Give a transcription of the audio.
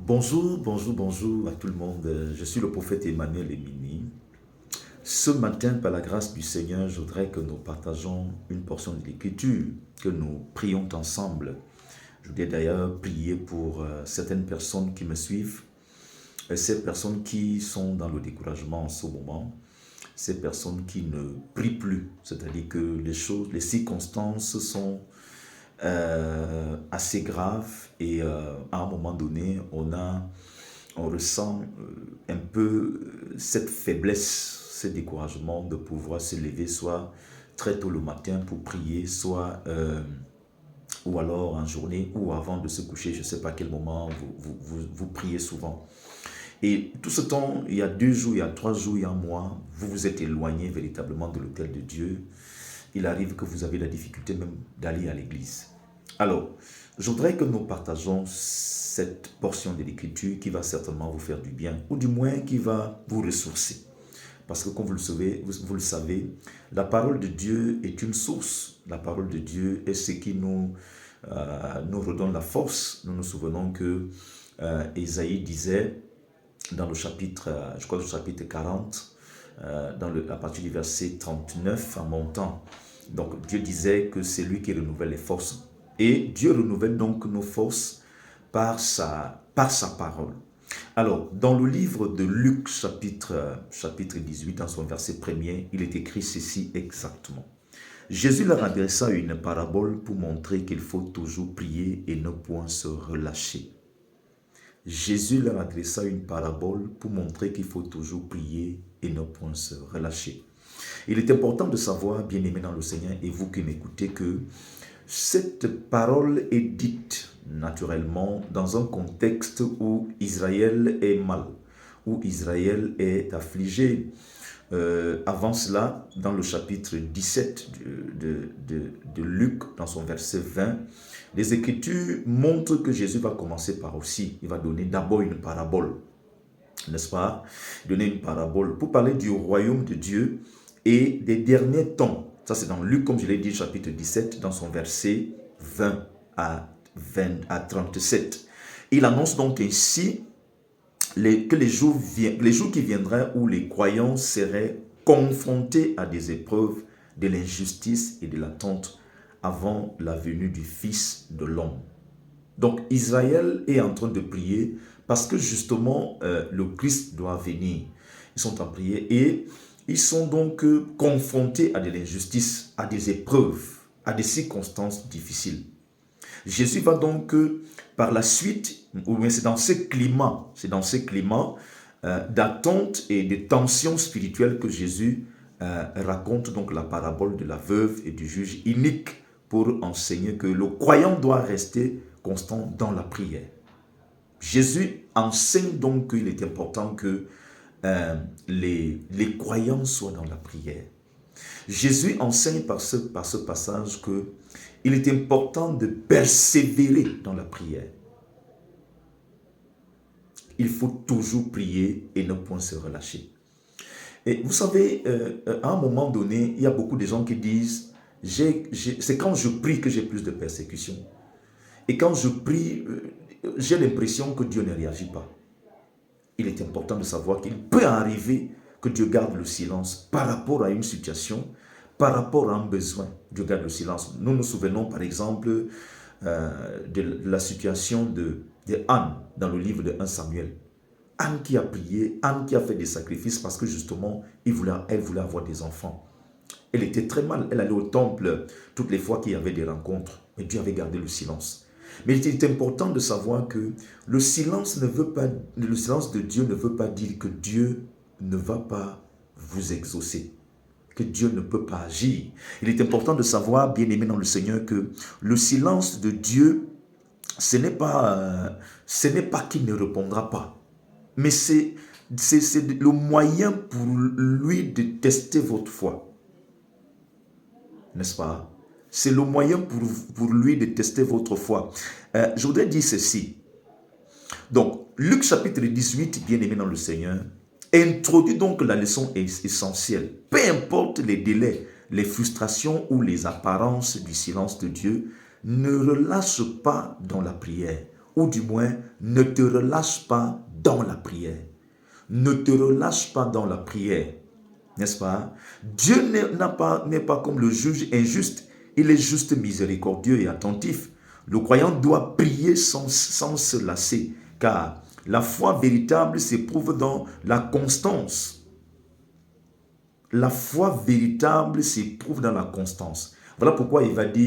Bonjour à tout le monde. Je suis le prophète Emmanuel Emini. Ce matin, par la grâce du Seigneur, je voudrais que nous partageons une portion de l'Écriture, que nous prions ensemble. Je voudrais d'ailleurs prier pour certaines personnes qui me suivent, ces personnes qui sont dans le découragement en ce moment, ces personnes qui ne prient plus, c'est-à-dire que les circonstances sont assez graves et à un moment donné, on ressent un peu cette faiblesse, ce découragement de pouvoir se lever soit très tôt le matin pour prier, soit ou alors en journée ou avant de se coucher, je ne sais pas à quel moment vous priez souvent. Et tout ce temps, il y a 2 jours, il y a 3 jours, il y a un mois, vous vous êtes éloigné véritablement de l'autel de Dieu. Il arrive que vous avez la difficulté même d'aller à l'église. Alors, je voudrais que nous partageons cette portion de l'Écriture qui va certainement vous faire du bien, ou du moins qui va vous ressourcer. Parce que comme vous le savez, la parole de Dieu est une source. La parole de Dieu est ce qui nous redonne la force. Nous nous souvenons que Ésaïe disait dans le chapitre, je crois le chapitre 40, à partir du verset 39 en montant. Donc Dieu disait que c'est lui qui renouvelle les forces. Et Dieu renouvelle donc nos forces par sa parole. Alors, dans le livre de Luc, chapitre 18, dans son verset premier, il est écrit ceci exactement. Jésus leur adressa une parabole pour montrer qu'il faut toujours prier et ne point se relâcher. Jésus leur adressa une parabole pour montrer qu'il faut toujours prier et ne point se relâcher. Il est important de savoir, bien-aimés dans le Seigneur, et vous qui m'écoutez, que cette parole est dite naturellement dans un contexte où Israël est mal, où Israël est affligé. Avant cela, dans le chapitre 17 de Luc, dans son verset 20, les Écritures montrent que Jésus va commencer par aussi, il va donner d'abord une parabole, n'est-ce pas? Donner une parabole pour parler du royaume de Dieu et des derniers temps. Ça, c'est dans Luc, comme je l'ai dit, chapitre 17, dans son verset 20 à 37. Il annonce donc ainsi que les jours qui viendraient où les croyants seraient confrontés à des épreuves de l'injustice et de l'attente avant la venue du Fils de l'homme. Donc, Israël est en train de prier parce que justement, le Christ doit venir. Ils sont en prière et ils sont donc confrontés à de l'injustice, à des épreuves, à des circonstances difficiles. Jésus va donc par la suite, ou bien c'est dans ce climat d'attente et de tension spirituelle que Jésus raconte donc la parabole de la veuve et du juge inique pour enseigner que le croyant doit rester constant dans la prière. Jésus enseigne donc qu'il est important que les croyants soient dans la prière. Jésus enseigne par ce passage qu'il est important de persévérer dans la prière. Il faut toujours prier et ne point se relâcher. Et vous savez, à un moment donné, il y a beaucoup de gens qui disent c'est quand je prie que j'ai plus de persécutions. Et quand je prie, j'ai l'impression que Dieu ne réagit pas. Il est important de savoir qu'il peut arriver que Dieu garde le silence par rapport à une situation, par rapport à un besoin. Dieu garde le silence. Nous nous souvenons par exemple de la situation de Anne dans le livre de 1 Samuel. Anne qui a prié, Anne qui a fait des sacrifices parce que justement, elle voulait avoir des enfants. Elle était très mal. Elle allait au temple toutes les fois qu'il y avait des rencontres. Mais Dieu avait gardé le silence. Mais il est important de savoir que le silence de Dieu ne veut pas dire que Dieu ne va pas vous exaucer, que Dieu ne peut pas agir. Il est important de savoir, bien aimé dans le Seigneur, que le silence de Dieu, ce n'est pas qu'il ne répondra pas, mais c'est le moyen pour lui de tester votre foi. N'est-ce pas? C'est le moyen pour lui de tester votre foi. Je voudrais dire ceci. Donc, Luc chapitre 18, bien aimé dans le Seigneur, introduit donc la leçon essentielle. Peu importe les délais, les frustrations ou les apparences du silence de Dieu, ne relâche pas dans la prière. ou du moins, ne te relâche pas dans la prière. Ne te relâche pas dans la prière. N'est-ce pas? Dieu n'est pas comme le juge injuste. Il est juste miséricordieux et attentif. Le croyant doit prier sans se lasser, car la foi véritable s'éprouve dans la constance. La foi véritable s'éprouve dans la constance. Voilà pourquoi il va dire